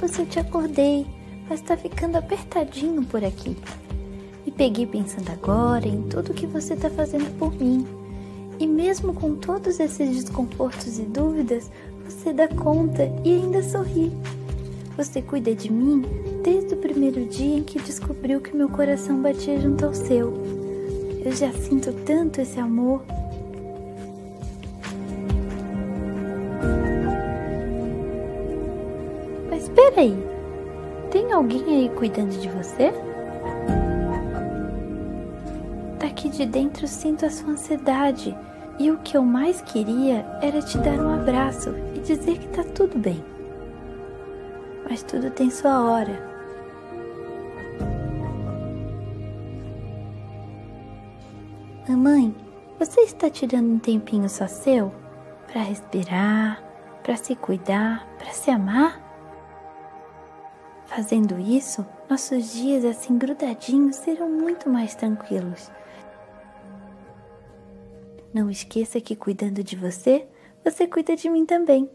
pouco se eu te acordei, mas tá ficando apertadinho por aqui. Me peguei pensando agora em tudo que você tá fazendo por mim. E mesmo com todos esses desconfortos e dúvidas, você dá conta e ainda sorri. Você cuida de mim desde o primeiro dia em que descobriu que meu coração batia junto ao seu. Eu já sinto tanto esse amor. Mas espera aí, tem alguém aí cuidando de você? Daqui de dentro sinto a sua ansiedade e o que eu mais queria era te dar um abraço e dizer que tá tudo bem. Mas tudo tem sua hora. Mamãe, você está tirando um tempinho só seu? Para respirar, para se cuidar, para se amar? Fazendo isso, nossos dias assim grudadinhos serão muito mais tranquilos. Não esqueça que cuidando de você, você cuida de mim também.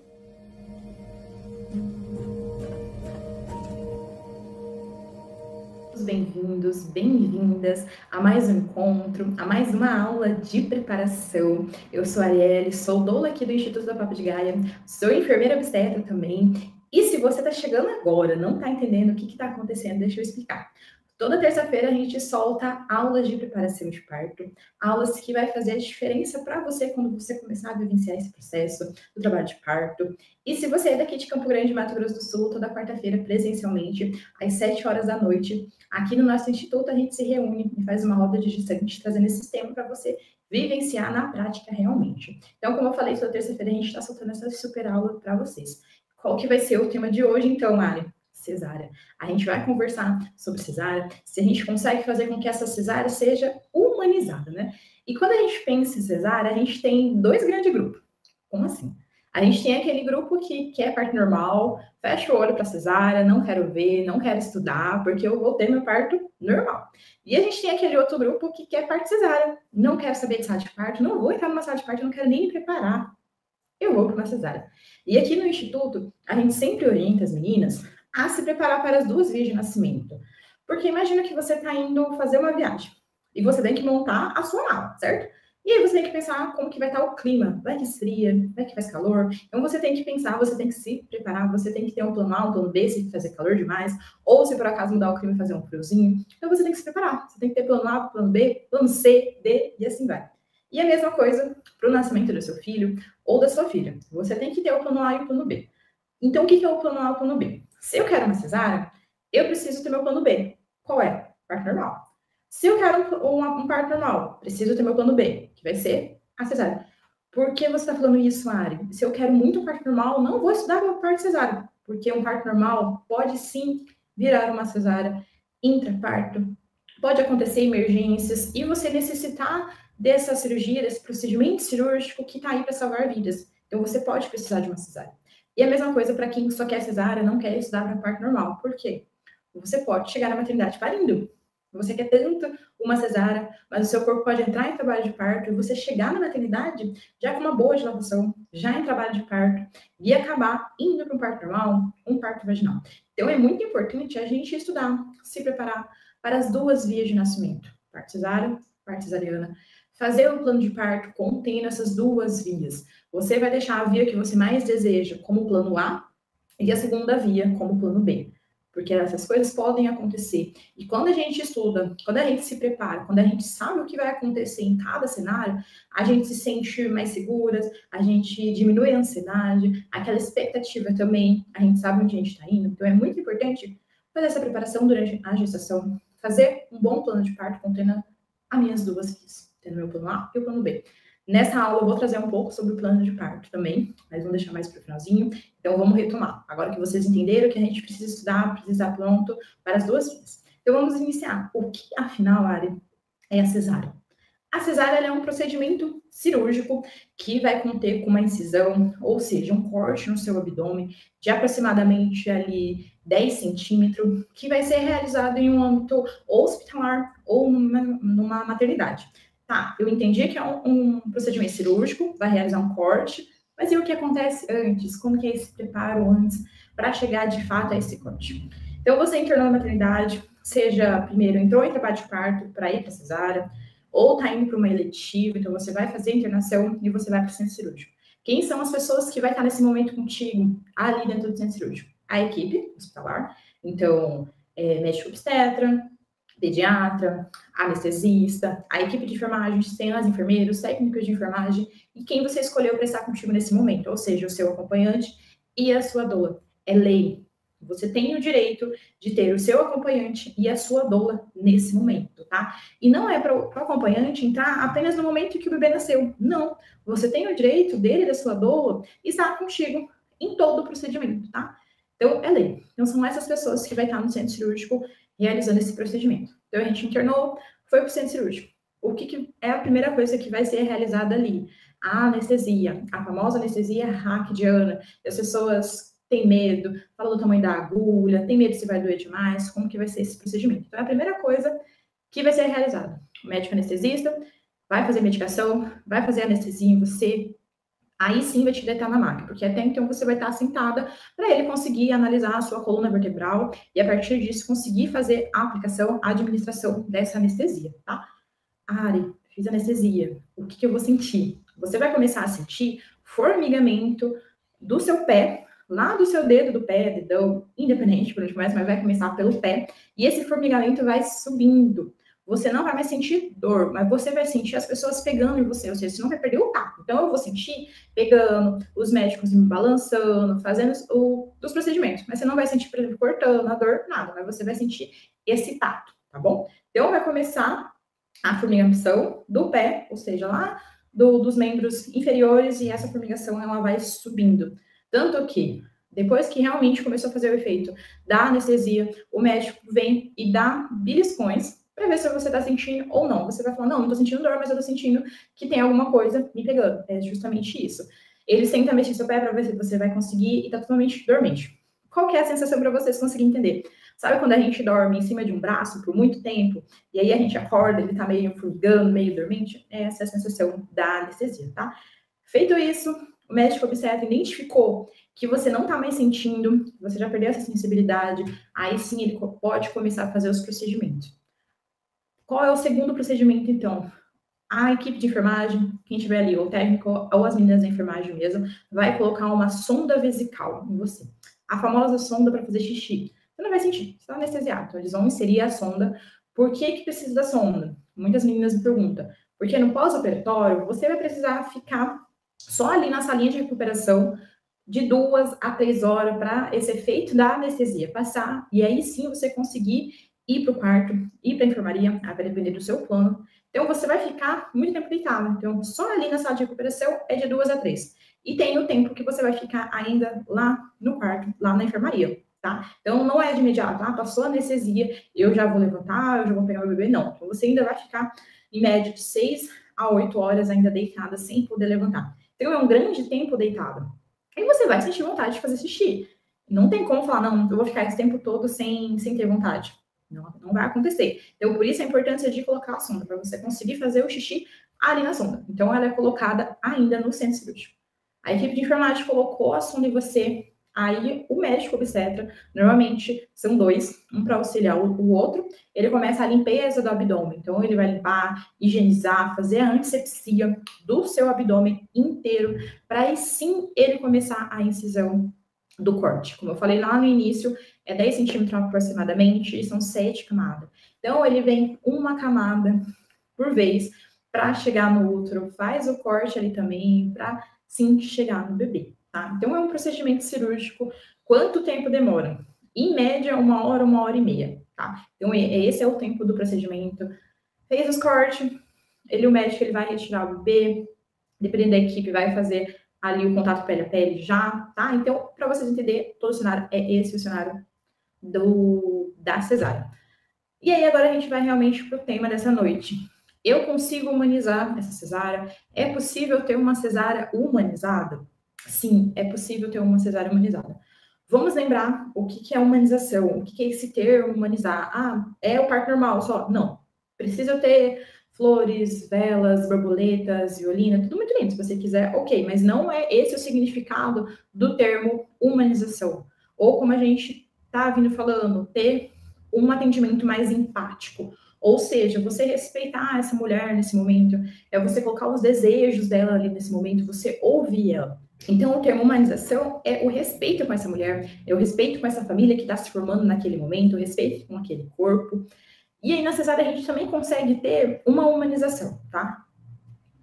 Bem-vindos, bem-vindas a mais um encontro, a mais uma aula de preparação. Eu sou a Arielle, sou doula aqui do Instituto da Papo de Gaia, sou enfermeira obstetra também. E se você está chegando agora, não está entendendo o que está acontecendo, deixa eu explicar. Toda terça-feira a gente solta aulas de preparação de parto, aulas que vai fazer a diferença para você quando você começar a vivenciar esse processo do trabalho de parto. E se você é daqui de Campo Grande, Mato Grosso do Sul, toda quarta-feira presencialmente, às 7 horas da noite, aqui no nosso instituto a gente se reúne e faz uma roda de gestante trazendo esse tema para você vivenciar na prática realmente. Então, como eu falei, toda terça-feira a gente está soltando essa super aula para vocês. Qual que vai ser o tema de hoje, então, Mari? Cesárea. A gente vai conversar sobre cesárea, se a gente consegue fazer com que essa cesárea seja humanizada, né? E quando a gente pensa em cesárea, a gente tem dois grandes grupos. Como assim? A gente tem aquele grupo que quer parto normal, fecha o olho para cesárea, não quero ver, não quero estudar, porque eu vou ter meu parto normal. E a gente tem aquele outro grupo que quer parto cesárea, não quero saber de sala de parto, não vou entrar numa sala de parto, não quero nem me preparar. Eu vou para uma cesárea. E aqui no Instituto, a gente sempre orienta as meninas a se preparar para as duas vias de nascimento. Porque imagina que você está indo fazer uma viagem e você tem que montar a sua mala, certo? E aí você tem que pensar como que vai estar o clima. Vai que esfria, vai que faz calor. Então você tem que pensar, você tem que se preparar, você tem que ter um plano A, um plano B se fazer calor demais, ou se por acaso mudar o clima e fazer um friozinho. Então você tem que se preparar. Você tem que ter plano A, plano B, plano C, D e assim vai. E a mesma coisa para o nascimento do seu filho ou da sua filha. Você tem que ter o plano A e o plano B. Então, o que é o plano A e o plano B? Se eu quero uma cesárea, eu preciso ter meu plano B. Qual é? Parto normal. Se eu quero um parto normal, preciso ter meu plano B, que vai ser a cesárea. Por que você está falando isso, Ari? Se eu quero muito um parto normal, não vou estudar meu parto cesárea, porque um parto normal pode sim virar uma cesárea intraparto, pode acontecer emergências e você necessitar dessa cirurgia, desse procedimento cirúrgico que está aí para salvar vidas. Então, você pode precisar de uma cesárea. E a mesma coisa para quem só quer cesárea, não quer estudar para parto normal. Por quê? Você pode chegar na maternidade parindo. Você quer tanto uma cesárea, mas o seu corpo pode entrar em trabalho de parto e você chegar na maternidade já com uma boa dilatação, já em trabalho de parto e acabar indo para um parto normal, um parto vaginal. Então, é muito importante a gente estudar, se preparar para as duas vias de nascimento, parto cesárea, parto cesariana, fazer um plano de parto contendo essas duas vias. Você vai deixar a via que você mais deseja como plano A e a segunda via como plano B. Porque essas coisas podem acontecer. E quando a gente estuda, quando a gente se prepara, quando a gente sabe o que vai acontecer em cada cenário, a gente se sente mais seguras, a gente diminui a ansiedade, aquela expectativa também, a gente sabe onde a gente está indo. Então é muito importante fazer essa preparação durante a gestação, fazer um bom plano de parto contendo as minhas duas vias, tendo meu plano A e o plano B. Nessa aula eu vou trazer um pouco sobre o plano de parto também, mas vamos deixar mais para o finalzinho. Então vamos retomar. Agora que vocês entenderam que a gente precisa estudar, precisa estar pronto para as duas vias. Então vamos iniciar. O que, afinal, Ari, é a cesárea? A cesárea é um procedimento cirúrgico que vai conter com uma incisão, ou seja, um corte no seu abdômen de aproximadamente ali 10 centímetros, que vai ser realizado em um âmbito hospitalar ou numa maternidade. Tá, eu entendi que é um procedimento cirúrgico, vai realizar um corte, mas e o que acontece antes? Como que é esse preparo antes para chegar de fato a esse corte. Então, você internou na maternidade, seja primeiro entrou em trabalho de parto para ir para cesárea, ou está indo para uma eletiva, então você vai fazer a internação e você vai para o centro cirúrgico. Quem são as pessoas que vai estar nesse momento contigo ali dentro do centro cirúrgico? A equipe hospitalar, então médico obstetra, pediatra, anestesista, a equipe de enfermagem, tem as enfermeiros, técnicos de enfermagem e quem você escolheu para estar contigo nesse momento, ou seja, o seu acompanhante e a sua doula. É lei. Você tem o direito de ter o seu acompanhante e a sua doula nesse momento, tá? E não é para o acompanhante entrar apenas no momento que o bebê nasceu. Não. Você tem o direito dele e da sua doula estar contigo em todo o procedimento, tá? Então, é lei. Então, são essas pessoas que vai estar no centro cirúrgico realizando esse procedimento. Então, a gente internou, foi para o centro cirúrgico. O que é a primeira coisa que vai ser realizada ali? A anestesia, a famosa anestesia raquidiana. As pessoas têm medo, falam do tamanho da agulha, tem medo se vai doer demais, como que vai ser esse procedimento. Então, é a primeira coisa que vai ser realizada. O médico anestesista vai fazer medicação, vai fazer anestesia em você, aí sim vai te deitar na maca, porque até então você vai estar sentada para ele conseguir analisar a sua coluna vertebral e a partir disso conseguir fazer a aplicação, a administração dessa anestesia, tá? Ari, fiz anestesia, o que eu vou sentir? Você vai começar a sentir formigamento do seu pé, lá do seu dedo do pé, dedão, independente por onde começa, mas vai começar pelo pé, e esse formigamento vai subindo. Você não vai mais sentir dor, mas você vai sentir as pessoas pegando em você, ou seja, você não vai perder o tato. Então, eu vou sentir pegando, os médicos me balançando, fazendo os procedimentos. Mas você não vai sentir, por exemplo, cortando a dor, nada. Mas você vai sentir esse tato, tá bom? Então, vai começar a formigação do pé, ou seja, lá dos membros inferiores, e essa formigação, ela vai subindo. Tanto que, depois que realmente começou a fazer o efeito da anestesia, o médico vem e dá beliscões, para ver se você está sentindo ou não. Você vai falar, não estou sentindo dor, mas eu estou sentindo que tem alguma coisa me pegando. É justamente isso. Eles tentam mexer seu pé para ver se você vai conseguir e está totalmente dormente. Qual que é a sensação para vocês conseguirem entender? Sabe quando a gente dorme em cima de um braço por muito tempo e aí a gente acorda, ele está meio furgando, meio dormente? Essa é a sensação da anestesia, tá? Feito isso, o médico obstetra identificou que você não está mais sentindo, você já perdeu essa sensibilidade, aí sim ele pode começar a fazer os procedimentos. Qual é o segundo procedimento, então? A equipe de enfermagem, quem estiver ali, ou o técnico, ou as meninas da enfermagem mesmo, vai colocar uma sonda vesical em você. A famosa sonda para fazer xixi. Você não vai sentir, você está anestesiado. Então, eles vão inserir a sonda. Por que precisa da sonda? Muitas meninas me perguntam. Porque no pós-operatório, você vai precisar ficar só ali na salinha de recuperação de 2 a 3 horas para esse efeito da anestesia passar. E aí sim você conseguir ir para o quarto, ir para a enfermaria, vai depender do seu plano. Então, você vai ficar muito tempo deitado. Então, só ali na sala de recuperação é de 2 a 3. E tem o tempo que você vai ficar ainda lá no quarto, lá na enfermaria, tá? Então, não é de imediato, passou a anestesia, eu já vou levantar, eu já vou pegar o bebê, não. Então, você ainda vai ficar, em média, de 6 a 8 horas ainda deitada, sem poder levantar. Então, é um grande tempo deitado. Aí você vai sentir vontade de fazer xixi. Não tem como falar, não, eu vou ficar esse tempo todo sem ter vontade. Não vai acontecer. Então, por isso a importância de colocar a sonda, para você conseguir fazer o xixi ali na sonda. Então, ela é colocada ainda no centro cirúrgico. A equipe de enfermagem colocou a sonda em você, aí o médico obstetra, normalmente são 2, um para auxiliar o outro, ele começa a limpeza do abdômen. Então, ele vai limpar, higienizar, fazer a antisepsia do seu abdômen inteiro, para aí sim ele começar a incisão do corte. Como eu falei lá no início, é 10 centímetros aproximadamente e são 7 camadas. Então, ele vem uma camada por vez para chegar no útero, faz o corte ali também para sim chegar no bebê, tá? Então, é um procedimento cirúrgico. Quanto tempo demora? Em média, 1 hora e meia, tá? Então, esse é o tempo do procedimento. Fez os cortes, o médico ele vai retirar o bebê, dependendo da equipe, vai fazer ali o contato pele a pele já, tá? Então, para vocês entenderem, todo o cenário é esse o cenário da cesárea. E aí, agora a gente vai realmente para o tema dessa noite. Eu consigo humanizar essa cesárea? É possível ter uma cesárea humanizada? Sim, é possível ter uma cesárea humanizada. Vamos lembrar o que é humanização, o que é esse termo humanizar. É o parto normal só? Não. Precisa ter flores, velas, borboletas, violina, tudo muito lindo, se você quiser, ok, mas não é esse o significado do termo humanização. Ou como a gente tá vindo falando, ter um atendimento mais empático. Ou seja, você respeitar essa mulher nesse momento, é você colocar os desejos dela ali nesse momento, você ouvir ela. Então, o termo humanização é o respeito com essa mulher, é o respeito com essa família que está se formando naquele momento, o respeito com aquele corpo. E aí, na cesárea, a gente também consegue ter uma humanização, tá?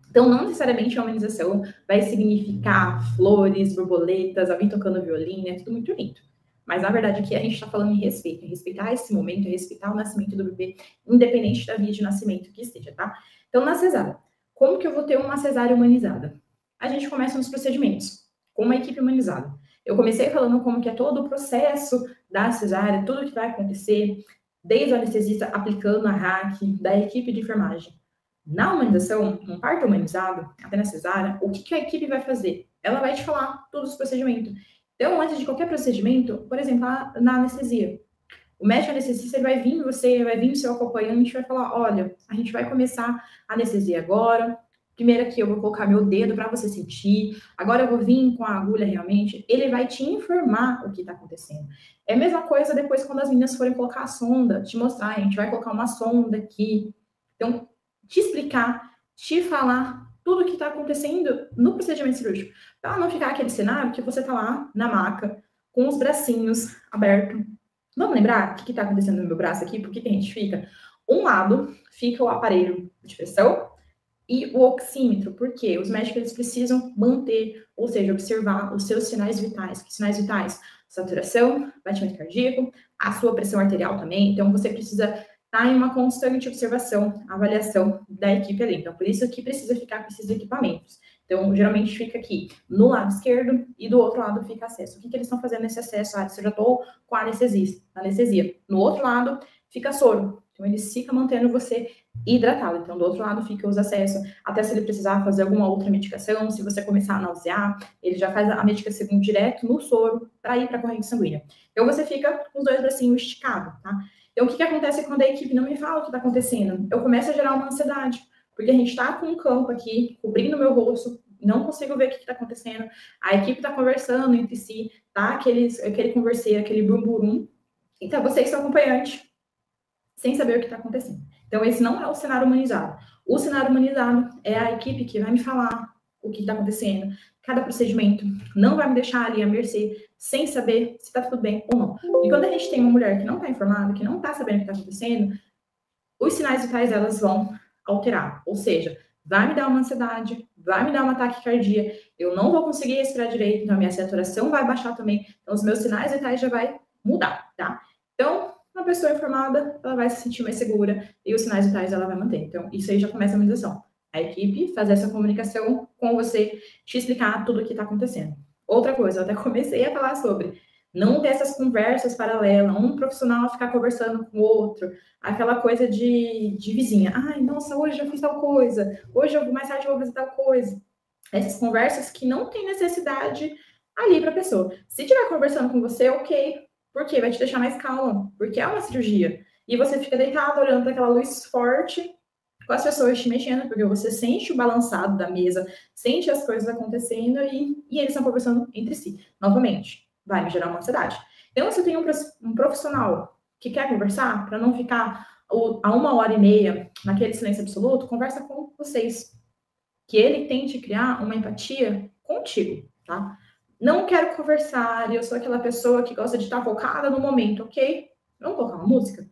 Então, não necessariamente a humanização vai significar flores, borboletas, alguém tocando violino, é tudo muito lindo. Mas, na verdade, aqui a gente está falando em respeito, em respeitar esse momento, em respeitar o nascimento do bebê, independente da via de nascimento que esteja, tá? Então, na cesárea, como que eu vou ter uma cesárea humanizada? A gente começa nos procedimentos, com uma equipe humanizada. Eu comecei falando como que é todo o processo da cesárea, tudo que vai acontecer, desde o anestesista aplicando a hack, da equipe de enfermagem. Na humanização, um parto humanizado, até na cesárea, o que a equipe vai fazer? Ela vai te falar todos os procedimentos. Então, antes de qualquer procedimento, por exemplo, na anestesia, o médico anestesista vai vir vai vir o seu acompanhante e vai falar: olha, a gente vai começar a anestesia agora. Primeiro aqui eu vou colocar meu dedo para você sentir. Agora eu vou vir com a agulha realmente. Ele vai te informar o que está acontecendo. É a mesma coisa depois quando as meninas forem colocar a sonda, te mostrar, a gente vai colocar uma sonda aqui. Então, te explicar, te falar tudo o que está acontecendo no procedimento cirúrgico. Para não ficar aquele cenário que você está lá na maca, com os bracinhos abertos. Vamos lembrar o que está acontecendo no meu braço aqui? Por que a gente fica? Um lado fica o aparelho de pressão e o oxímetro, porque os médicos eles precisam manter, ou seja, observar os seus sinais vitais. Que sinais vitais? Saturação, batimento cardíaco, a sua pressão arterial também. Então, você precisa estar em uma constante observação, avaliação da equipe ali. Então, por isso que precisa ficar com esses equipamentos. Então, geralmente fica aqui no lado esquerdo e do outro lado fica acesso. O que eles estão fazendo nesse acesso? Ah, se eu já estou com a anestesia. No outro lado fica soro. Então, ele fica mantendo você hidratado. Então, do outro lado fica os acessos, até se ele precisar fazer alguma outra medicação, se você começar a nausear, ele já faz a medicação direto no soro para ir para a corrente sanguínea. Então, você fica com os dois bracinhos esticados, tá? Então, o que acontece quando a equipe não me fala o que está acontecendo? Eu começo a gerar uma ansiedade, porque a gente está com um campo aqui, cobrindo meu rosto, não consigo ver o que está acontecendo, a equipe está conversando entre si, tá? Aquele converseiro, aquele burburum, então você e seu acompanhante, sem saber o que está acontecendo. Então, esse não é o cenário humanizado. O cenário humanizado é a equipe que vai me falar o que está acontecendo, cada procedimento, não vai me deixar ali à mercê, sem saber se está tudo bem ou não. E quando a gente tem uma mulher que não está informada, que não está sabendo o que está acontecendo, os sinais vitais delas vão alterar. Ou seja, vai me dar uma ansiedade, vai me dar uma taquicardia, eu não vou conseguir respirar direito, então a minha saturação vai baixar também, então os meus sinais vitais já vai mudar, tá? Então, uma pessoa informada, ela vai se sentir mais segura e os sinais vitais ela vai manter. Então, isso aí já começa a imunização. A equipe fazer essa comunicação com você, te explicar tudo o que está acontecendo. Outra coisa, eu até comecei a falar sobre não ter essas conversas paralelas, um profissional ficar conversando com o outro, aquela coisa de vizinha. Ai, nossa, hoje eu fiz tal coisa, hoje mais tarde eu vou fazer tal coisa. Essas conversas que não tem necessidade ali para a pessoa. Se estiver conversando com você, ok, porque vai te deixar mais calma, porque é uma cirurgia. E você fica deitado olhando para aquela luz forte, com as pessoas te mexendo, porque você sente o balançado da mesa, sente as coisas acontecendo e eles estão conversando entre si. Novamente, vai me gerar uma ansiedade. Então, se eu tenho um profissional que quer conversar, para não ficar a 1h30 naquele silêncio absoluto, conversa com vocês. Que ele tente criar uma empatia contigo, tá? Não quero conversar, eu sou aquela pessoa que gosta de estar focada no momento, ok? Vamos colocar uma música?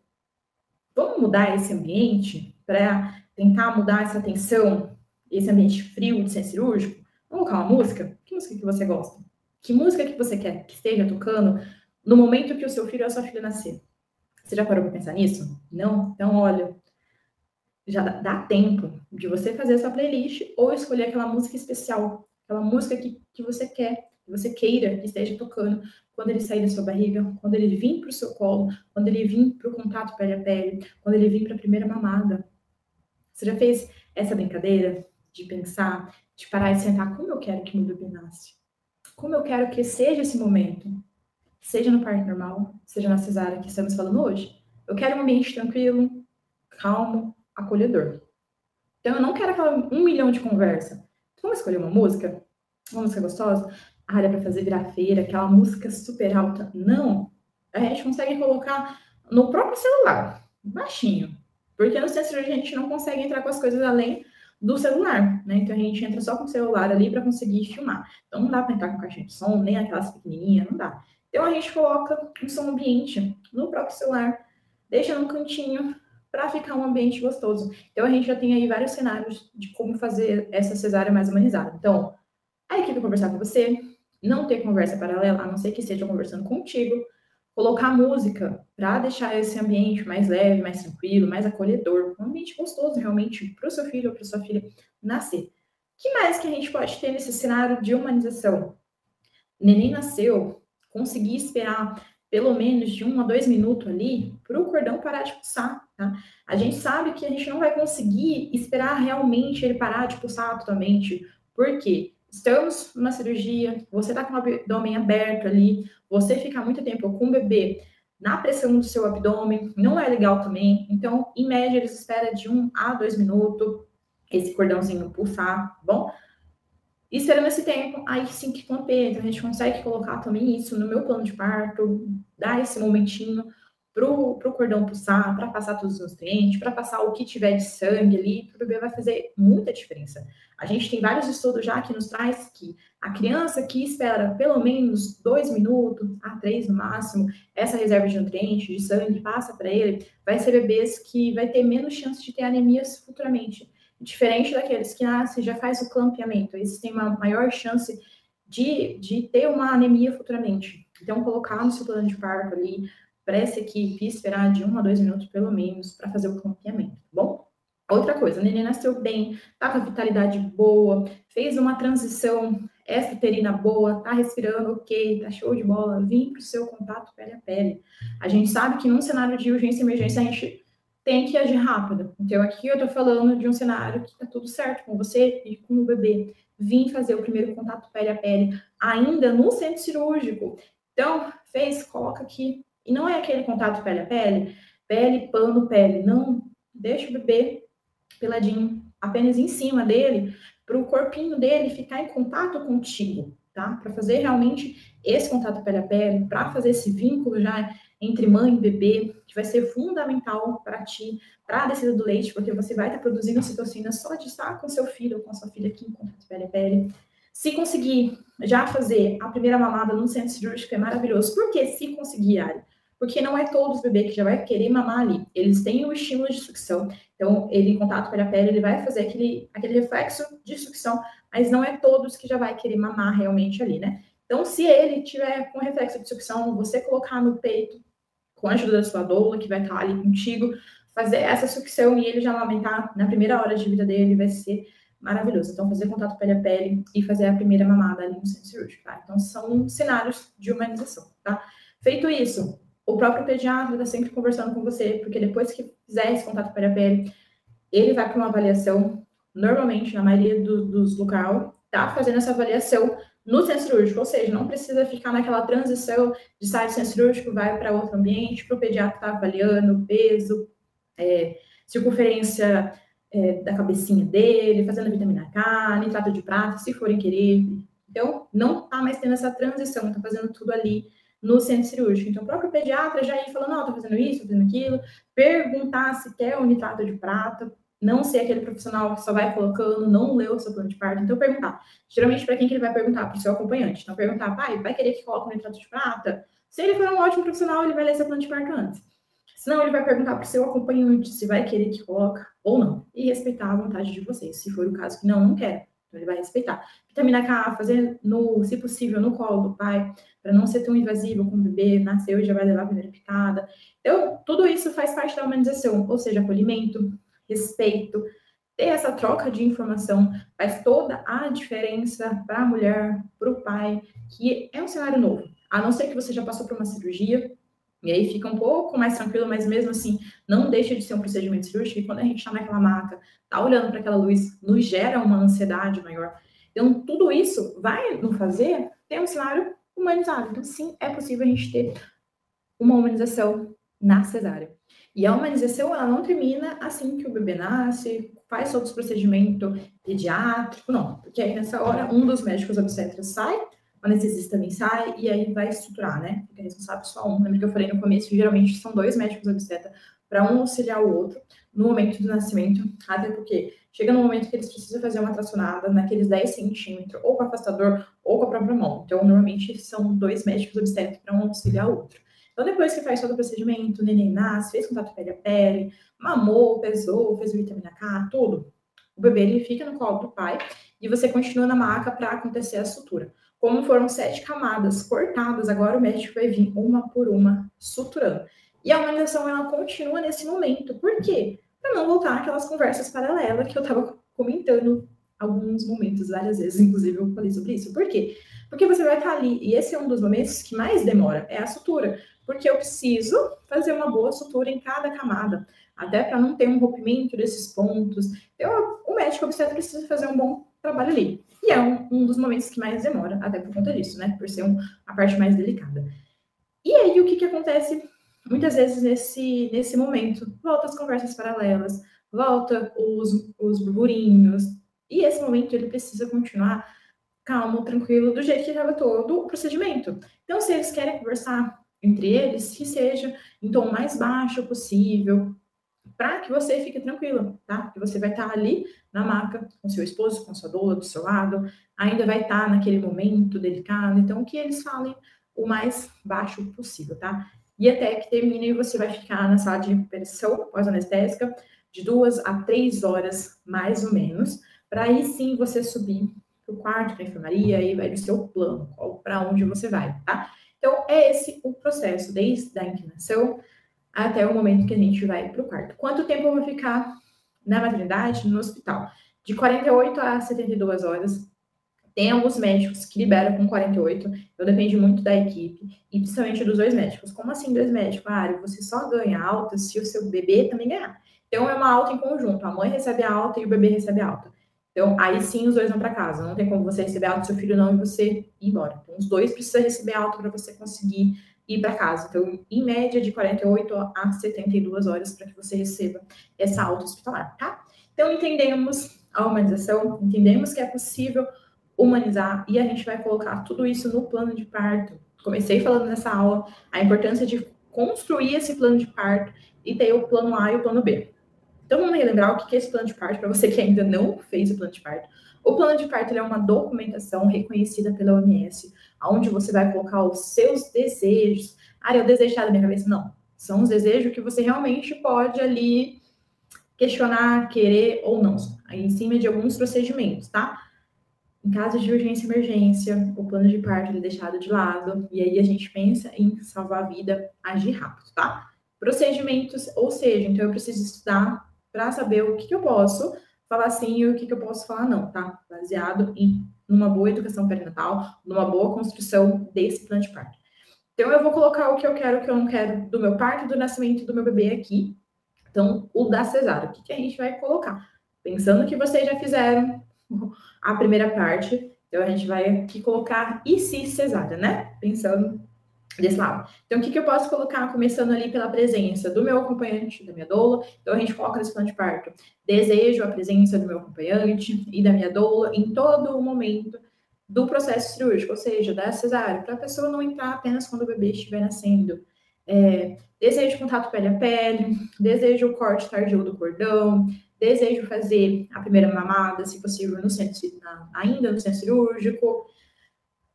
Vamos mudar esse ambiente para tentar mudar essa tensão, esse ambiente frio de ser cirúrgico? Vamos colocar uma música? Que música que você gosta? Que música que você quer que esteja tocando no momento que o seu filho ou a sua filha nascer? Você já parou para pensar nisso? Não? Então, olha, já dá tempo de você fazer essa playlist ou escolher aquela música especial, aquela música que você quer, que você queira que esteja tocando quando ele sair da sua barriga, quando ele vir para o seu colo, quando ele vir para o contato pele a pele, quando ele vir para a primeira mamada. Você já fez essa brincadeira de pensar, de parar e sentar como eu quero que meu bebê nasce? Como eu quero que seja esse momento? Seja no parto normal, seja na cesárea que estamos falando hoje. Eu quero um ambiente tranquilo, calmo, acolhedor. Então, eu não quero aquela 1 milhão de conversa. Vamos escolher uma música gostosa? área para fazer virar feira, aquela música super alta. Não. A gente consegue colocar no próprio celular, baixinho. Porque no centro cirúrgico a gente não consegue entrar com as coisas além do celular, né? Então a gente entra só com o celular ali para conseguir filmar. Então não dá para entrar com caixinha de som, nem aquelas pequenininhas, não dá. Então a gente coloca um som ambiente no próprio celular, deixa num cantinho para ficar um ambiente gostoso. Então a gente já tem aí vários cenários de como fazer essa cesárea mais humanizada. Então, a equipe conversar com você, não ter conversa paralela, a não ser que estejam conversando contigo, colocar música para deixar esse ambiente mais leve, mais tranquilo, mais acolhedor, um ambiente gostoso realmente para o seu filho ou para sua filha nascer. O que mais que a gente pode ter nesse cenário de humanização? Neném nasceu, conseguir esperar pelo menos de 1 a 2 minutos ali para o cordão parar de pulsar, tá? A gente sabe que a gente não vai conseguir esperar realmente ele parar de pulsar totalmente, porque estamos numa cirurgia, você está com o abdômen aberto ali, você fica muito tempo com o bebê na pressão do seu abdômen, não é legal também. Então, em média, eles esperam de 1 a 2 minutos esse cordãozinho pulsar, tá bom? E esperando esse tempo, aí sim que conter, então a gente consegue colocar também isso no meu plano de parto, dar esse momentinho pro cordão pulsar, para passar todos os nutrientes, para passar o que tiver de sangue ali, para o bebê vai fazer muita diferença. A gente tem vários estudos já que nos traz que a criança que espera pelo menos 2 minutos a 3 no máximo, essa reserva de nutrientes, de sangue, passa para ele, vai ser bebês que vai ter menos chance de ter anemias futuramente. Diferente daqueles que nascem já faz o clampeamento, esses têm uma maior chance de ter uma anemia futuramente. Então, colocar no seu plano de parto ali, para essa equipe esperar de 1 a 2 minutos pelo menos para fazer o clampeamento, tá bom? Outra coisa, a neném nasceu bem, tá com a vitalidade boa, fez uma transição extra-uterina boa, tá respirando ok, tá show de bola, vim pro seu contato pele a pele. A gente sabe que num cenário de urgência e emergência a gente tem que agir rápido. Então, aqui eu tô falando de um cenário que tá tudo certo com você e com o bebê. Vim fazer o primeiro contato pele a pele, ainda no centro cirúrgico. Então, fez, coloca aqui. E não é aquele contato pele a pele, pele, pano, pele. Não, deixa o bebê peladinho, apenas em cima dele, para o corpinho dele ficar em contato contigo, tá? Para fazer realmente esse contato pele a pele, para fazer esse vínculo já entre mãe e bebê, que vai ser fundamental para ti, para a descida do leite, porque você vai estar produzindo ocitocina só de estar com seu filho ou com sua filha aqui em contato pele a pele. Se conseguir já fazer a primeira mamada no centro cirúrgico é maravilhoso. Por que se conseguir, Ari? Porque não é todos os bebês que já vai querer mamar ali. Eles têm o estímulo de sucção. Então, ele em contato pele a pele, ele vai fazer aquele reflexo de sucção, mas não é todos que já vai querer mamar realmente ali, né? Então, se ele tiver com reflexo de sucção, você colocar no peito, com a ajuda da sua doula, que vai estar ali contigo, fazer essa sucção e ele já amamentar na primeira hora de vida dele, vai ser maravilhoso. Então, fazer contato pele a pele e fazer a primeira mamada ali no centro cirúrgico, tá? Então, são cenários de humanização, tá? Feito isso, o próprio pediatra está sempre conversando com você, porque depois que fizer esse contato pele a pele, ele vai para uma avaliação, normalmente, na maioria dos locais, tá fazendo essa avaliação no centro cirúrgico, ou seja, não precisa ficar naquela transição de sair do centro cirúrgico, vai para outro ambiente, para o pediatra estar avaliando peso, circunferência da cabecinha dele, fazendo vitamina K, nitrato de prata, se forem querer. Então, não está mais tendo essa transição, está fazendo tudo ali no centro cirúrgico. Então, o próprio pediatra já ia falando, não, tô fazendo isso, tô fazendo aquilo, perguntar se quer o nitrato de prata, não ser aquele profissional que só vai colocando, não leu o seu plano de parto. Então, perguntar. Geralmente, para quem que ele vai perguntar? Para o seu acompanhante. Então, perguntar, pai, vai querer que coloque o nitrato de prata? Se ele for um ótimo profissional, ele vai ler seu plano de parto antes. Senão, ele vai perguntar para o seu acompanhante se vai querer que coloque ou não. E respeitar a vontade de vocês. Se for o caso que não quer. Então, ele vai respeitar. Vitamina K, fazer, se possível, no colo do pai, para não ser tão invasivo com o bebê, nasceu e já vai levar a primeira picada. Então, tudo isso faz parte da humanização, ou seja, acolhimento, respeito, ter essa troca de informação faz toda a diferença para a mulher, para o pai, que é um cenário novo. A não ser que você já passou por uma cirurgia, e aí fica um pouco mais tranquilo, mas mesmo assim, não deixa de ser um procedimento cirúrgico, e quando a gente está naquela maca, tá olhando para aquela luz, nos gera uma ansiedade maior. Então, tudo isso vai nos fazer ter um cenário humanizado. Então, sim, é possível a gente ter uma humanização na cesárea. E a humanização, ela não termina assim que o bebê nasce, faz outros procedimentos pediátricos, não. Porque aí, nessa hora, um dos médicos obstetras sai o anestesista também sai e aí vai estruturar, né? Fica responsável só um. Lembra que eu falei no começo, geralmente são 2 médicos obstetra para um auxiliar o outro no momento do nascimento, até porque chega no momento que eles precisam fazer uma tracionada naqueles 10 centímetros, ou com o afastador, ou com a própria mão. Então, normalmente, são 2 médicos obstetras para um auxiliar o outro. Então, depois que faz todo o procedimento, o neném nasce, fez contato pele a pele, mamou, pesou, fez vitamina K, tudo. O bebê, ele fica no colo do pai e você continua na maca para acontecer a sutura. Como foram 7 camadas cortadas, agora o médico vai vir uma por uma suturando. E a humanização, ela continua nesse momento. Por quê? Para não voltar aquelas conversas paralelas que eu estava comentando alguns momentos, várias vezes, inclusive eu falei sobre isso. Por quê? Porque você vai estar ali, e esse é um dos momentos que mais demora, é a sutura. Porque eu preciso fazer uma boa sutura em cada camada, até para não ter um rompimento desses pontos. Então, o médico obstetra precisa fazer um bom trabalho ali. E é um dos momentos que mais demora, até por conta disso, né? Por ser a parte mais delicada. E aí, o que acontece muitas vezes nesse momento? Volta as conversas paralelas, volta os burburinhos. E esse momento, ele precisa continuar calmo, tranquilo, do jeito que estava todo o procedimento. Então, se eles querem conversar entre eles, que seja em tom mais baixo possível, para que você fique tranquila, tá? Porque você vai estar ali na maca com seu esposo, com sua doula do seu lado, ainda vai estar naquele momento delicado, então que eles falem o mais baixo possível, tá? E até que termine, você vai ficar na sala de recuperação pós-anestésica de 2 a 3 horas, mais ou menos, para aí sim você subir para o quarto, para a enfermaria, e vai do seu plano, para onde você vai, tá? Então, é esse o processo, desde a inclinação até o momento que a gente vai para o quarto. Quanto tempo eu vou ficar na maternidade, no hospital? De 48 a 72 horas. Tem alguns médicos que liberam com 48, então depende muito da equipe, e principalmente dos 2 médicos. Como assim 2 médicos? Ah, você só ganha alta se o seu bebê também ganhar. Então é uma alta em conjunto, a mãe recebe a alta e o bebê recebe a alta. Então aí sim os 2 vão para casa, não tem como você receber a alta do seu filho não e você ir embora. Então os 2 precisam receber a alta para você conseguir ir para casa. Então, em média, de 48 a 72 horas para que você receba essa alta hospitalar, tá? Então, entendemos a humanização, entendemos que é possível humanizar e a gente vai colocar tudo isso no plano de parto. Comecei falando nessa aula a importância de construir esse plano de parto e ter o plano A e o plano B. Então, vamos relembrar o que é esse plano de parto para você que ainda não fez o plano de parto. O plano de parto é uma documentação reconhecida pela OMS, onde você vai colocar os seus desejos. Ah, eu desejo da minha cabeça? Não. São os desejos que você realmente pode ali questionar, querer ou não, em cima de alguns procedimentos, tá? Em caso de urgência e emergência, o plano de parto é deixado de lado, e aí a gente pensa em salvar a vida, agir rápido, tá? Procedimentos, ou seja, então eu preciso estudar para saber o que eu posso falar sim e o que eu posso falar não, tá? Baseado numa boa educação perinatal, numa boa construção desse plano de parto. Então, eu vou colocar o que eu quero, o que eu não quero do meu parto, do nascimento do meu bebê aqui. Então, o da cesárea, o que a gente vai colocar? Pensando que vocês já fizeram a primeira parte, então a gente vai aqui colocar e se cesárea, né? Pensando desse lado. Então, o que eu posso colocar, começando ali pela presença do meu acompanhante, da minha doula. Então, a gente coloca nesse plano de parto. Desejo a presença do meu acompanhante e da minha doula em todo o momento do processo cirúrgico, ou seja, da cesárea, para a pessoa não entrar apenas quando o bebê estiver nascendo. Desejo contato pele a pele, desejo o corte tardio do cordão, desejo fazer a primeira mamada, se possível, ainda no centro cirúrgico,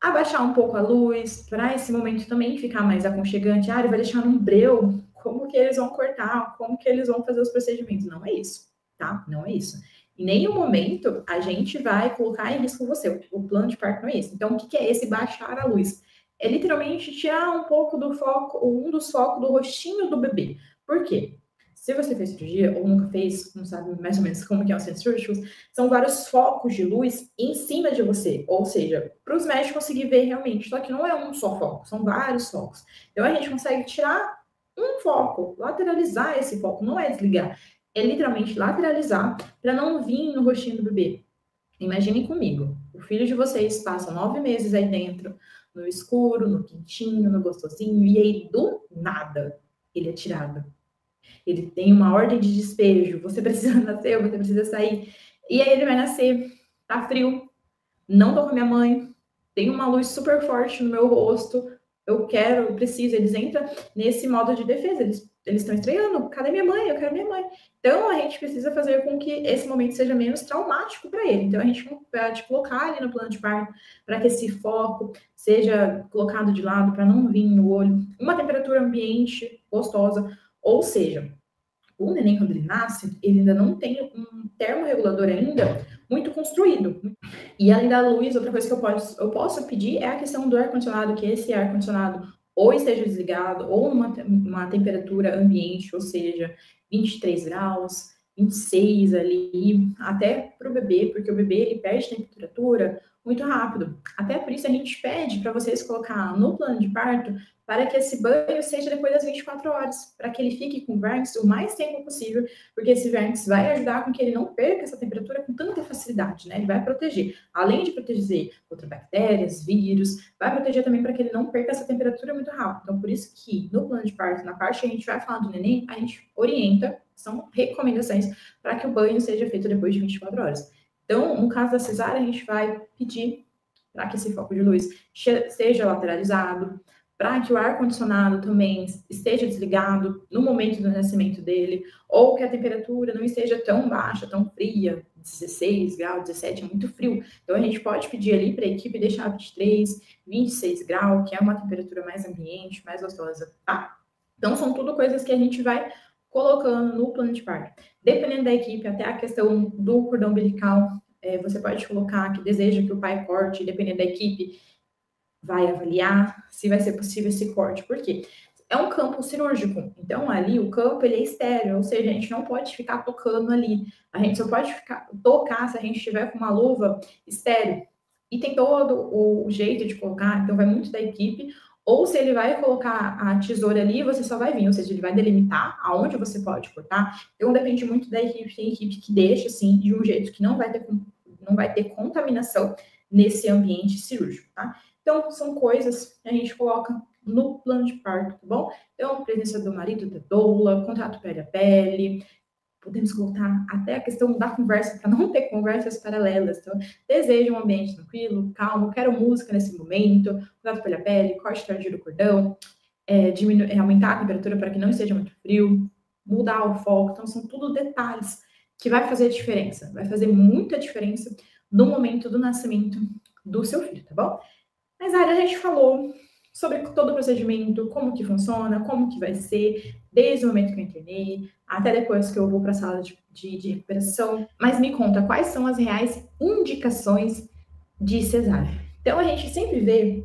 abaixar um pouco a luz, para esse momento também ficar mais aconchegante. Ah, ele vai deixar num breu, como que eles vão cortar, como que eles vão fazer os procedimentos. Não é isso, tá? Não é isso. Em nenhum momento a gente vai colocar em risco você. O plano de parto não é esse. Então, o que é esse baixar a luz? É literalmente tirar um pouco do foco, um dos focos do rostinho do bebê. Por quê? Se você fez cirurgia ou nunca fez, não sabe mais ou menos como que é o centro cirúrgico, são vários focos de luz em cima de você. Ou seja, para os médicos conseguir ver realmente. Só que não é um só foco, são vários focos. Então, a gente consegue tirar um foco, lateralizar esse foco, não é desligar. É literalmente lateralizar para não vir no rostinho do bebê. Imaginem comigo, o filho de vocês passa 9 meses aí dentro, no escuro, no quentinho, no gostosinho, e aí do nada ele é tirado. Ele tem uma ordem de despejo, você precisa nascer, você precisa sair. E aí ele vai nascer, tá frio, não tô com a minha mãe, tem uma luz super forte no meu rosto, eu quero, eu preciso, eles entram nesse modo de defesa, eles estão estranhando, cadê minha mãe? Eu quero minha mãe. Então, a gente precisa fazer com que esse momento seja menos traumático para ele. Então, a gente pode colocar ali no plano de parto para que esse foco seja colocado de lado, para não vir no olho. Uma temperatura ambiente gostosa, ou seja, o neném, quando ele nasce, ele ainda não tem um termorregulador ainda muito construído. E além da luz, outra coisa que eu posso pedir é a questão do ar-condicionado, que esse ar-condicionado ou esteja desligado, ou numa temperatura ambiente, ou seja, 23 graus, 26 ali, até para o bebê, porque o bebê ele perde temperatura muito rápido. Até por isso a gente pede para vocês colocar no plano de parto para que esse banho seja depois das 24 horas, para que ele fique com verniz o mais tempo possível, porque esse verniz vai ajudar com que ele não perca essa temperatura com tanta facilidade, né? Ele vai proteger, além de proteger contra bactérias, vírus, vai proteger também para que ele não perca essa temperatura muito rápido. Então, por isso que no plano de parto, na parte que a gente vai falar do neném, a gente orienta, são recomendações para que o banho seja feito depois de 24 horas. Então, no caso da cesárea, a gente vai pedir para que esse foco de luz seja lateralizado, para que o ar-condicionado também esteja desligado no momento do nascimento dele, ou que a temperatura não esteja tão baixa, tão fria, 16 graus, 17 é muito frio. Então, a gente pode pedir ali para a equipe deixar 23, 26 graus, que é uma temperatura mais ambiente, mais gostosa, tá? Então, são tudo coisas que a gente vai colocando no plano de parto. Dependendo da equipe, até a questão do cordão umbilical, você pode colocar que deseja que o pai corte, dependendo da equipe, vai avaliar se vai ser possível esse corte. Por quê? É um campo cirúrgico, então ali o campo ele é estéreo, ou seja, a gente não pode ficar tocando ali. A gente só pode tocar se a gente estiver com uma luva estéreo. E tem todo o jeito de colocar, então vai muito da equipe. Ou se ele vai colocar a tesoura ali, você só vai vir, ou seja, ele vai delimitar aonde você pode cortar. Então depende muito da equipe. Tem equipe que deixa assim, de um jeito que não vai ter contaminação nesse ambiente cirúrgico, tá? Então, são coisas que a gente coloca no plano de parto, tá bom? Então, presença do marido, da doula, contato pele a pele, podemos colocar até a questão da conversa, para não ter conversas paralelas. Então, desejo um ambiente tranquilo, calmo, quero música nesse momento, contato pele a pele, corte tardio do cordão, aumentar a temperatura para que não esteja muito frio, mudar o foco. Então, são tudo detalhes que vai fazer diferença, vai fazer muita diferença no momento do nascimento do seu filho, tá bom? Mas a gente falou sobre todo o procedimento, como que funciona, como que vai ser, desde o momento que eu internei, até depois que eu vou para a sala de recuperação. Mas me conta, quais são as reais indicações de cesárea? Então, a gente sempre vê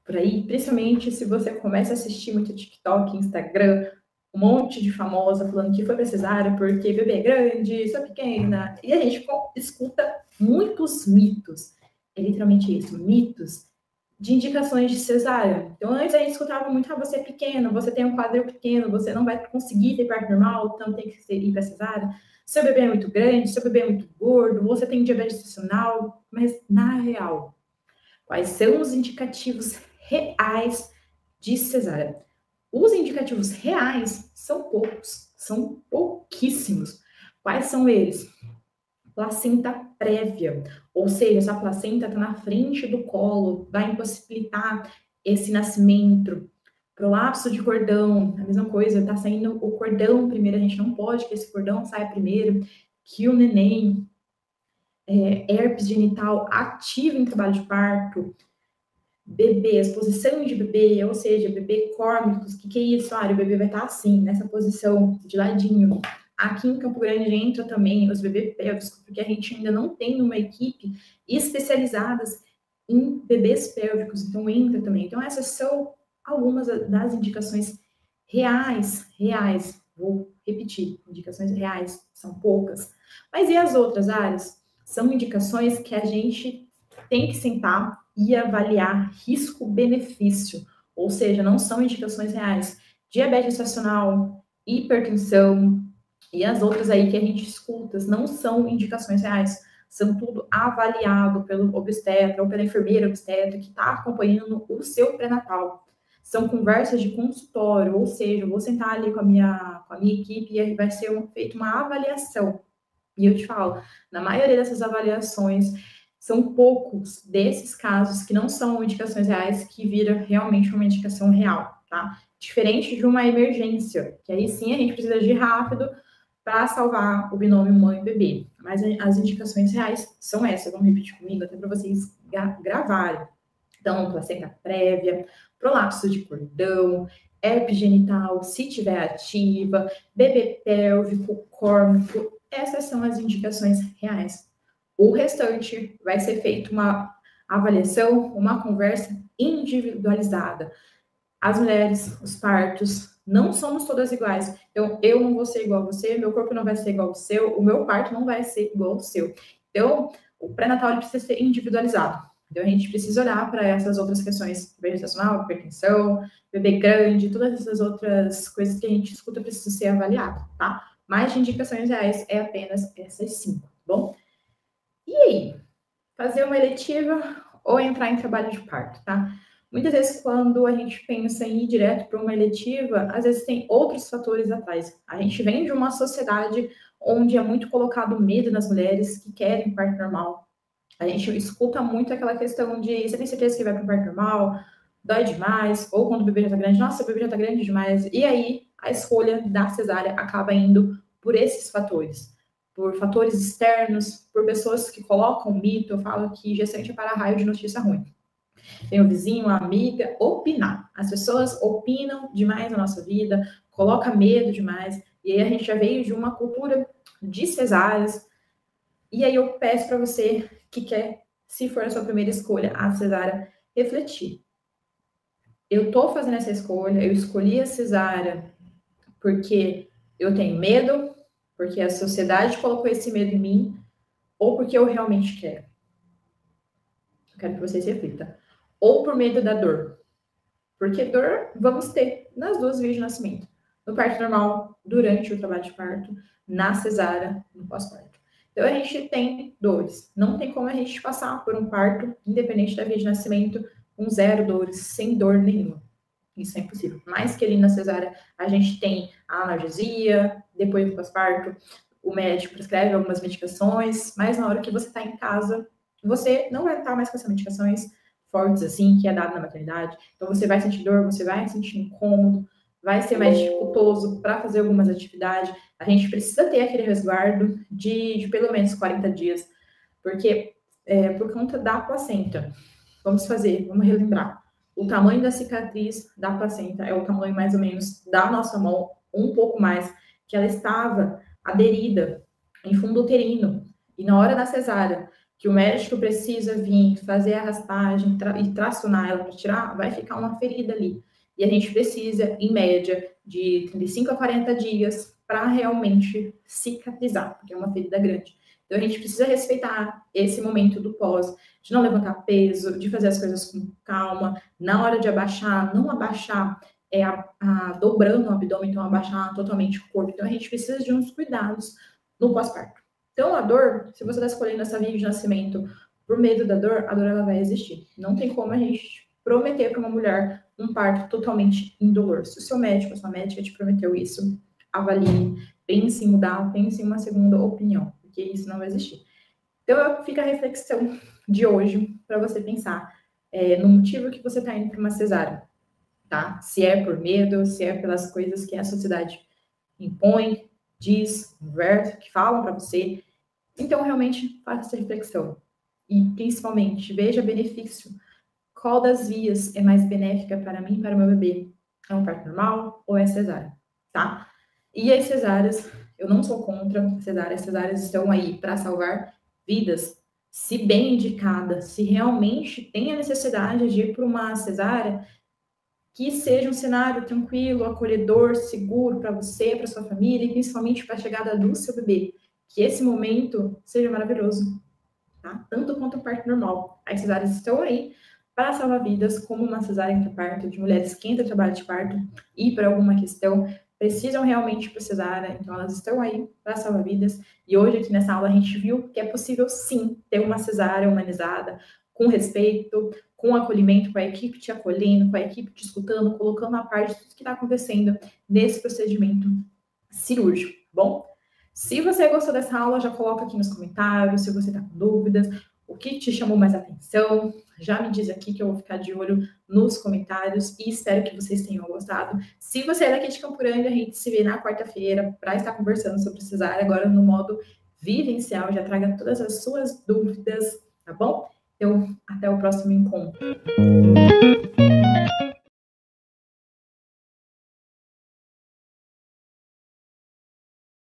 por aí, principalmente se você começa a assistir muito TikTok, Instagram, um monte de famosa falando que foi para cesárea porque bebê é grande, sou pequena, e a gente escuta muitos mitos. É literalmente isso, mitos de indicações de cesárea. Então, antes a gente escutava muito, você é pequeno, você tem um quadril pequeno, você não vai conseguir ter parto normal, então tem que ir para cesárea. Seu bebê é muito grande, seu bebê é muito gordo, você tem diabetes gestacional, mas na real, quais são os indicativos reais de cesárea? Os indicativos reais são poucos, são pouquíssimos. Quais são eles? Placenta prévia, ou seja, essa placenta está na frente do colo, vai impossibilitar esse nascimento. Prolapso de cordão, a mesma coisa, está saindo o cordão primeiro, a gente não pode que esse cordão saia primeiro, que o neném, herpes genital ativo em trabalho de parto, bebê, exposição de bebê, ou seja, bebê córmicos, que é isso? O bebê vai estar assim, nessa posição, de ladinho. Aqui em Campo Grande entra também os bebês pélvicos, porque a gente ainda não tem uma equipe especializadas em bebês pélvicos, então entra também. Então essas são algumas das indicações reais, vou repetir, indicações reais, são poucas. Mas e as outras áreas? São indicações que a gente tem que sentar e avaliar risco-benefício, ou seja, não são indicações reais. Diabetes gestacional, hipertensão e as outras aí que a gente escuta não são indicações reais, são tudo avaliado pelo obstetra ou pela enfermeira obstetra que está acompanhando o seu pré-natal. São conversas de consultório, ou seja, eu vou sentar ali com a minha equipe e vai ser feita uma avaliação. E eu te falo, na maioria dessas avaliações, São poucos desses casos que não são indicações reais que vira realmente uma indicação real, tá? Diferente de uma emergência, que aí sim a gente precisa agir rápido para salvar o binômio mãe e bebê. Mas as indicações reais são essas, vamos repetir comigo, até para vocês gravarem. Então, placenta prévia, prolapso de cordão, herpes genital, se tiver ativa, bebê pélvico, córnico, essas são as indicações reais. O restante vai ser feito uma avaliação, uma conversa individualizada. As mulheres, os partos, não somos todas iguais. Então, eu não vou ser igual a você, meu corpo não vai ser igual ao seu, o meu parto não vai ser igual ao seu. Então, o pré-natal precisa ser individualizado. Então, a gente precisa olhar para essas outras questões, gestacional, hipertensão, bebê grande, todas essas outras coisas que a gente escuta precisam ser avaliadas, tá? Mas de indicações reais é apenas essas 5, tá bom? E aí? Fazer uma eletiva ou entrar em trabalho de parto, tá? Muitas vezes, quando a gente pensa em ir direto para uma eletiva, às vezes tem outros fatores atrás. A gente vem de uma sociedade onde é muito colocado medo nas mulheres que querem parto normal. A gente escuta muito aquela questão de você tem certeza que vai para o parto normal? Dói demais? Ou quando o bebê já está grande, nossa, o bebê já está grande demais. E aí, a escolha da cesárea acaba indo por esses fatores. Por fatores externos, por pessoas que colocam mito. Eu falo que gestante é para raio de notícia ruim. Tem o vizinho, a amiga, opinar. As pessoas opinam demais na nossa vida, colocam medo demais. E aí a gente já veio de uma cultura de cesáreas. E aí eu peço para você que quer, se for a sua primeira escolha, a cesárea, refletir. Eu estou fazendo essa escolha, eu escolhi a cesárea porque eu tenho medo, porque a sociedade colocou esse medo em mim, ou porque eu realmente quero. Eu quero que vocês reflitam. Ou por medo da dor. Porque dor vamos ter nas duas vias de nascimento. No parto normal, durante o trabalho de parto, na cesárea, no pós-parto. Então, a gente tem dores. Não tem como a gente passar por um parto, independente da via de nascimento, com 0 dores, sem dor nenhuma. Isso é impossível. Mais que ali na cesárea, a gente tem a analgesia, depois do pós-parto, o médico prescreve algumas medicações, mas na hora que você está em casa, você não vai estar mais com essas medicações fortes, assim, que é dado na maternidade. Então, você vai sentir dor, você vai sentir incômodo, vai ser mais dificultoso para fazer algumas atividades. A gente precisa ter aquele resguardo de pelo menos 40 dias, porque por conta da placenta, vamos relembrar. O tamanho da cicatriz da placenta é o tamanho mais ou menos da nossa mão, um pouco mais, que ela estava aderida em fundo uterino. E na hora da cesárea, que o médico precisa vir fazer a raspagem e tracionar ela para tirar, vai ficar uma ferida ali. E a gente precisa, em média, de 35 a 40 dias para realmente cicatrizar, porque é uma ferida grande. Então, a gente precisa respeitar esse momento do pós, de não levantar peso, de fazer as coisas com calma. Na hora de abaixar, não abaixar dobrando o abdômen, então abaixar totalmente o corpo. Então, a gente precisa de uns cuidados no pós-parto. Então, a dor, se você está escolhendo essa via de nascimento por medo da dor, a dor ela vai existir. Não tem como a gente prometer para uma mulher um parto totalmente indolor. Se o seu médico, a sua médica te prometeu isso, avalie, pense em mudar, pense em uma segunda opinião, porque isso não vai existir. Então, fica a reflexão de hoje para você pensar no motivo que você está indo para uma cesárea, tá? Se é por medo, se é pelas coisas que a sociedade impõe, diz, conversa, que falam para você. Então, realmente, faça essa reflexão. E, principalmente, veja benefício. Qual das vias é mais benéfica para mim e para o meu bebê? É um parto normal ou é cesárea, tá? E as cesáreas, eu não sou contra cesáreas. Cesáreas estão aí para salvar vidas. Se bem indicada, se realmente tem a necessidade de ir para uma cesárea, que seja um cenário tranquilo, acolhedor, seguro para você, para sua família e principalmente para a chegada do seu bebê. Que esse momento seja maravilhoso, tá? Tanto quanto o parto normal. As cesáreas estão aí para salvar vidas, como uma cesárea intraparto, de mulheres que entram em trabalho de parto e por alguma questão precisam realmente para cesárea, então elas estão aí para salvar vidas. E hoje aqui nessa aula a gente viu que é possível sim ter uma cesárea humanizada, com respeito, com acolhimento, com a equipe te acolhendo, com a equipe te escutando, colocando a parte de tudo que está acontecendo nesse procedimento cirúrgico, tá bom? Se você gostou dessa aula, já coloca aqui nos comentários, se você está com dúvidas. O que te chamou mais atenção? Já me diz aqui que eu vou ficar de olho nos comentários e espero que vocês tenham gostado. Se você é daqui de Campo Grande, a gente se vê na quarta-feira para estar conversando sobre cesárea, agora no modo vivencial. Já traga todas as suas dúvidas, tá bom? Então, até o próximo encontro.